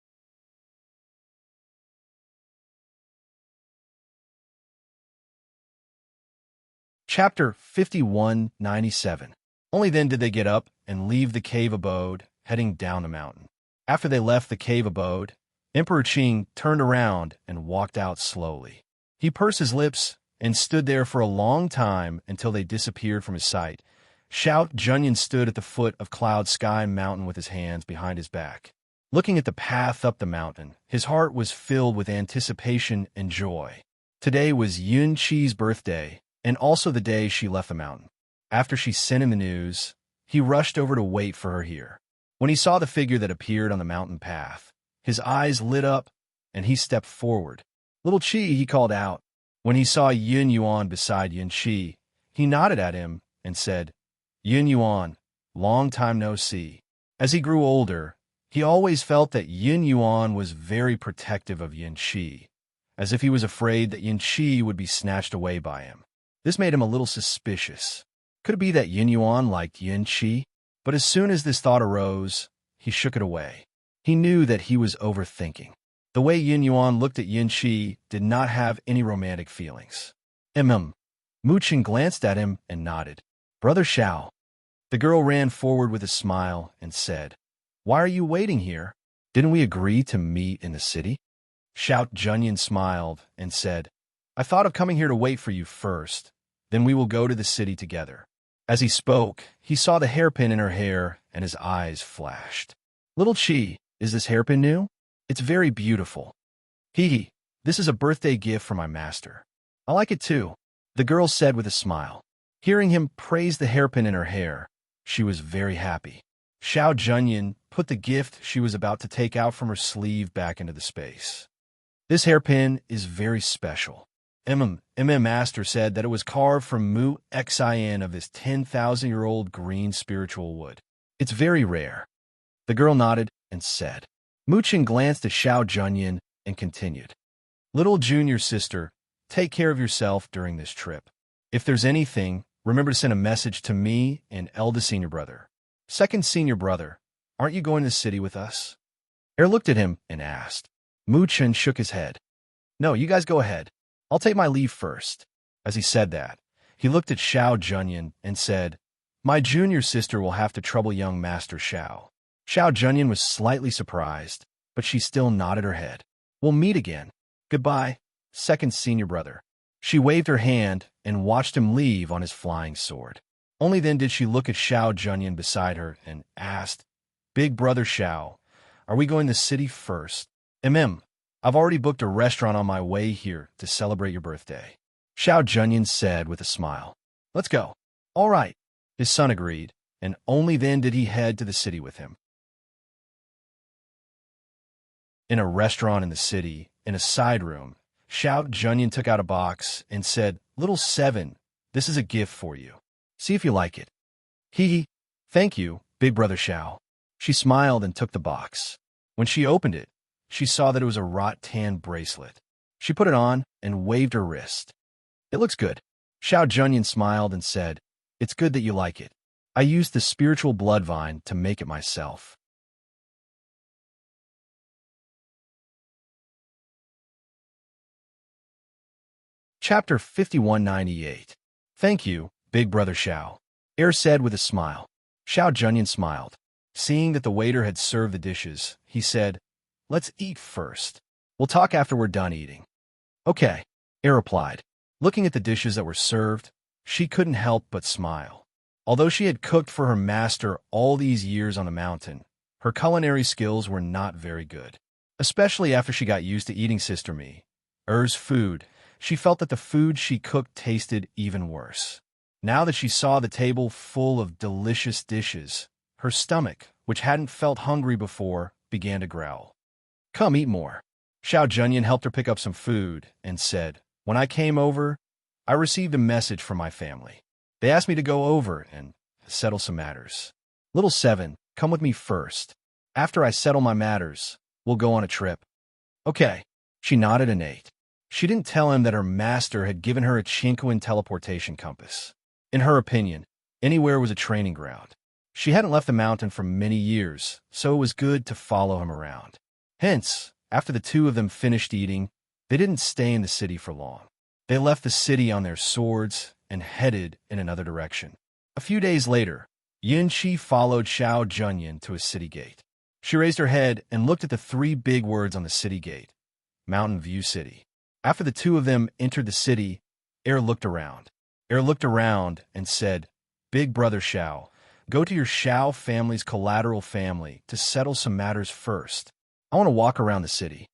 Chapter 5197. Only then did they get up and leave the cave abode, heading down the mountain. After they left the cave abode, Emperor Qing turned around and walked out slowly. He pursed his lips and stood there for a long time until they disappeared from his sight. Xiao Junyan stood at the foot of Cloud Sky Mountain with his hands behind his back. Looking at the path up the mountain, his heart was filled with anticipation and joy. Today was Yun Qi's birthday, and also the day she left the mountain. After she sent him the news, he rushed over to wait for her here. When he saw the figure that appeared on the mountain path, his eyes lit up, and he stepped forward. Little Qi, he called out. When he saw Yun Yuan beside Yun Qi, he nodded at him and said, Yun Yuan, long time no see. As he grew older, he always felt that Yun Yuan was very protective of Yun Qi, as if he was afraid that Yun Qi would be snatched away by him. This made him a little suspicious. Could it be that Yun Yuan liked Yun Qi? But as soon as this thought arose, he shook it away. He knew that he was overthinking. The way Yun Yuan looked at Yun Qi did not have any romantic feelings. Mu Qing glanced at him and nodded. Brother Xiao. The girl ran forward with a smile and said, Why are you waiting here? Didn't we agree to meet in the city? Xiao Junyan smiled and said, I thought of coming here to wait for you first. Then we will go to the city together. As he spoke, he saw the hairpin in her hair, and his eyes flashed. Little Qi, is this hairpin new? It's very beautiful. Hee, this is a birthday gift from my master. I like it too, the girl said with a smile. Hearing him praise the hairpin in her hair, she was very happy. Xiao Junyan put the gift she was about to take out from her sleeve back into the space. This hairpin is very special. Master said that it was carved from Mu Xin of this 10,000-year-old green spiritual wood. It's very rare. The girl nodded and said. Mu Qing glanced at Xiao Junyan and continued. Little junior sister, take care of yourself during this trip. If there's anything, remember to send a message to me and eldest senior brother. Second senior brother, aren't you going to the city with us? Looked at him and asked. Mu Qing shook his head. No, you guys go ahead. I'll take my leave first. As he said that, he looked at Xiao Junyan and said, My junior sister will have to trouble young Master Xiao. Xiao Junyan was slightly surprised, but she still nodded her head. We'll meet again. Goodbye, second senior brother. She waved her hand and watched him leave on his flying sword. Only then did she look at Xiao Junyan beside her and asked, Big brother Xiao, are we going to the city first? I've already booked a restaurant on my way here to celebrate your birthday. Xiao Junyan said with a smile. Let's go. All right. His son agreed, and only then did he head to the city with him. In a restaurant in the city, in a side room, Xiao Junyan took out a box and said, Little Seven, this is a gift for you. See if you like it. Hee. Thank you, big brother Xiao. She smiled and took the box. When she opened it, she saw that it was a rattan bracelet. She put it on and waved her wrist. It looks good. Xiao Junyan smiled and said, It's good that you like it. I used the spiritual blood vine to make it myself. Chapter 5198. Thank you, big brother Xiao. Said with a smile. Xiao Junyan smiled. Seeing that the waiter had served the dishes, he said, Let's eat first. We'll talk after we're done eating. Okay, replied. Looking at the dishes that were served, she couldn't help but smile. Although she had cooked for her master all these years on the mountain, her culinary skills were not very good. Especially after she got used to eating Sister Mi's food, she felt that the food she cooked tasted even worse. Now that she saw the table full of delicious dishes, her stomach, which hadn't felt hungry before, began to growl. Come eat more. Xiao Junyan helped her pick up some food and said, When I came over, I received a message from my family. They asked me to go over and settle some matters. Little Seven, come with me first. After I settle my matters, we'll go on a trip. Okay. She nodded and ate. She didn't tell him that her master had given her a Chinquan teleportation compass. In her opinion, anywhere was a training ground. She hadn't left the mountain for many years, so it was good to follow him around. Hence, after the two of them finished eating, they didn't stay in the city for long. They left the city on their swords and headed in another direction. A few days later, Yunqi followed Xiao Junyan to a city gate. She raised her head and looked at the three big words on the city gate, Mountain View City. After the two of them entered the city, looked around. Looked around and said, Big brother Xiao, go to your Xiao family's collateral family to settle some matters first. I want to walk around the city.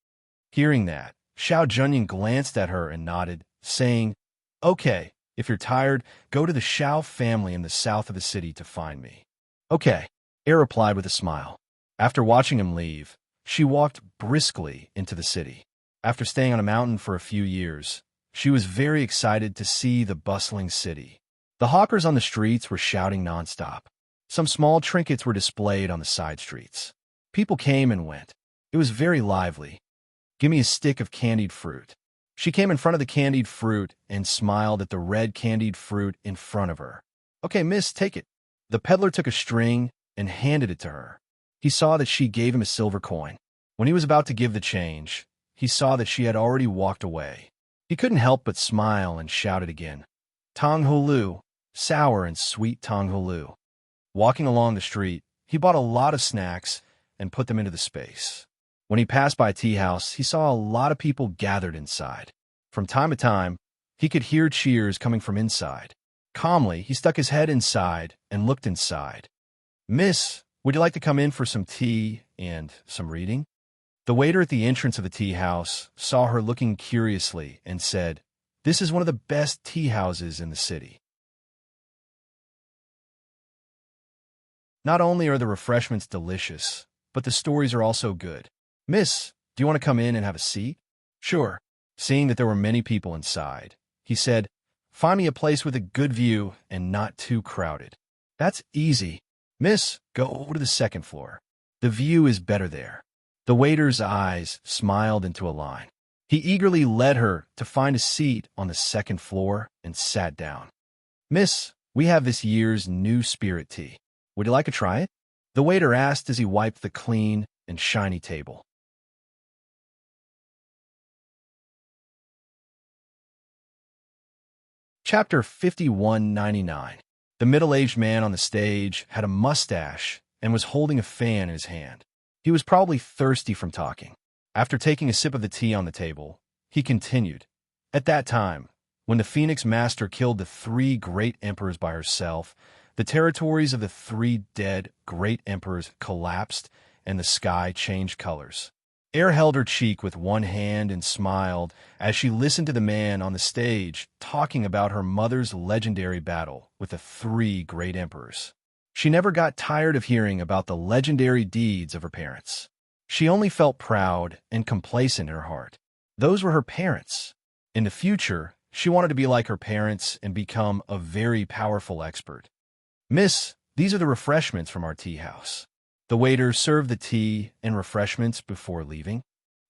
Hearing that, Xiao Junyan glanced at her and nodded, saying, Okay, if you're tired, go to the Xiao family in the south of the city to find me. Okay, replied with a smile. After watching him leave, she walked briskly into the city. After staying on a mountain for a few years, she was very excited to see the bustling city. The hawkers on the streets were shouting nonstop. Some small trinkets were displayed on the side streets. People came and went. It was very lively. Give me a stick of candied fruit. She came in front of the candied fruit and smiled at the red candied fruit in front of her. Okay, miss, take it. The peddler took a string and handed it to her. He saw that she gave him a silver coin. When he was about to give the change, he saw that she had already walked away. He couldn't help but smile and shouted again, Tong Hulu, sour and sweet Tong Hulu. Walking along the street, he bought a lot of snacks and put them into the space. When he passed by a tea house, he saw a lot of people gathered inside. From time to time, he could hear cheers coming from inside. Calmly, he stuck his head inside and looked inside. Miss, would you like to come in for some tea and some reading? The waiter at the entrance of the tea house saw her looking curiously and said, This is one of the best tea houses in the city. Not only are the refreshments delicious, but the stories are also good. Miss, do you want to come in and have a seat? Sure. Seeing that there were many people inside, he said, Find me a place with a good view and not too crowded. That's easy. Miss, go to the second floor. The view is better there. The waiter's eyes smiled into a line. He eagerly led her to find a seat on the second floor and sat down. Miss, we have this year's new spirit tea. Would you like to try it? The waiter asked as he wiped the clean and shiny table. Chapter 5199. The middle-aged man on the stage had a mustache and was holding a fan in his hand. He was probably thirsty from talking. After taking a sip of the tea on the table, he continued, At that time, when the Phoenix Master killed the three great emperors by herself, the territories of the three dead great emperors collapsed and the sky changed colors. Air held her cheek with one hand and smiled as she listened to the man on the stage talking about her mother's legendary battle with the 3 great emperors. She never got tired of hearing about the legendary deeds of her parents. She only felt proud and complacent in her heart. Those were her parents. In the future, she wanted to be like her parents and become a very powerful expert. "Miss, these are the refreshments from our tea house." The waiter served the tea and refreshments before leaving.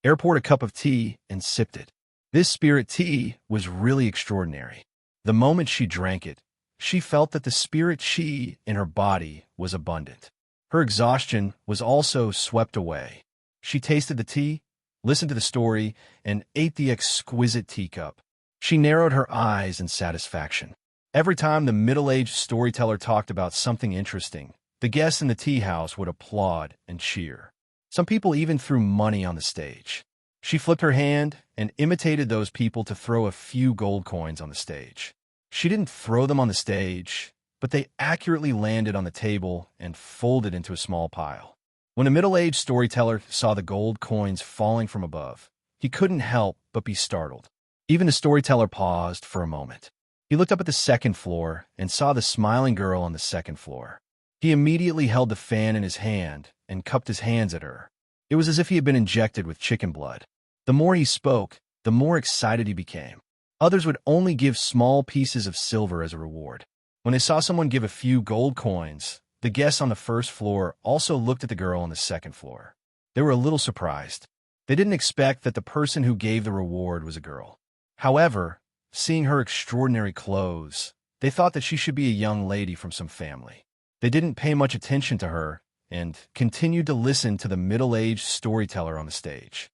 Air poured a cup of tea and sipped it. This spirit tea was really extraordinary. The moment she drank it, she felt that the spirit chi in her body was abundant. Her exhaustion was also swept away. She tasted the tea, listened to the story, and ate the exquisite teacup. She narrowed her eyes in satisfaction. Every time the middle-aged storyteller talked about something interesting, the guests in the tea house would applaud and cheer. Some people even threw money on the stage. She flipped her hand and imitated those people to throw a few gold coins on the stage. She didn't throw them on the stage, but they accurately landed on the table and folded into a small pile. When the middle-aged storyteller saw the gold coins falling from above, he couldn't help but be startled. Even the storyteller paused for a moment. He looked up at the second floor and saw the smiling girl on the second floor. He immediately held the fan in his hand and cupped his hands at her. It was as if he had been injected with chicken blood. The more he spoke, the more excited he became. Others would only give small pieces of silver as a reward. When they saw someone give a few gold coins, the guests on the first floor also looked at the girl on the second floor. They were a little surprised. They didn't expect that the person who gave the reward was a girl. However, seeing her extraordinary clothes, they thought that she should be a young lady from some family. They didn't pay much attention to her and continued to listen to the middle-aged storyteller on the stage.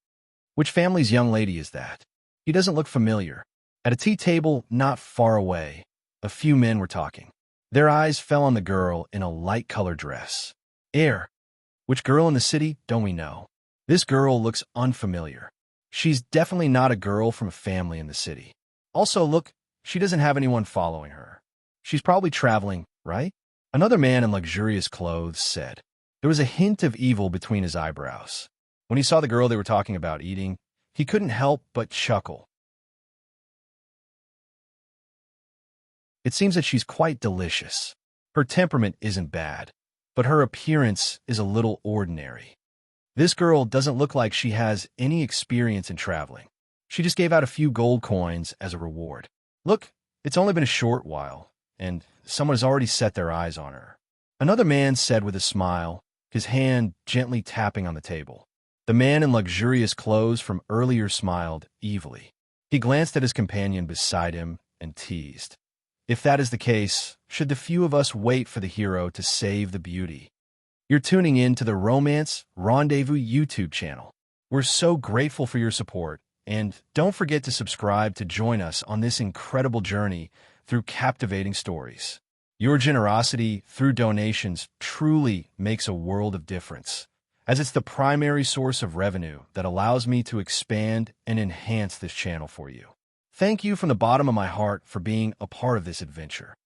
"Which family's young lady is that? He doesn't look familiar." At a tea table not far away, a few men were talking. Their eyes fell on the girl in a light-colored dress. "Air, which girl in the city don't we know? This girl looks unfamiliar. She's definitely not a girl from a family in the city. Also, look, she doesn't have anyone following her. She's probably traveling, right?" Another man in luxurious clothes said. There was a hint of evil between his eyebrows. When he saw the girl they were talking about eating, he couldn't help but chuckle. "It seems that she's quite delicious. Her temperament isn't bad, but her appearance is a little ordinary. This girl doesn't look like she has any experience in traveling. She just gave out a few gold coins as a reward. Look, it's only been a short while, and someone has already set their eyes on her." Another man said with a smile, his hand gently tapping on the table. The man in luxurious clothes from earlier smiled evilly. He glanced at his companion beside him and teased. "If that is the case, should the few of us wait for the hero to save the beauty?" You're tuning in to the Romance Rendezvous YouTube channel. We're so grateful for your support, and don't forget to subscribe to join us on this incredible journey through captivating stories. Your generosity through donations truly makes a world of difference, as it's the primary source of revenue that allows me to expand and enhance this channel for you. Thank you from the bottom of my heart for being a part of this adventure.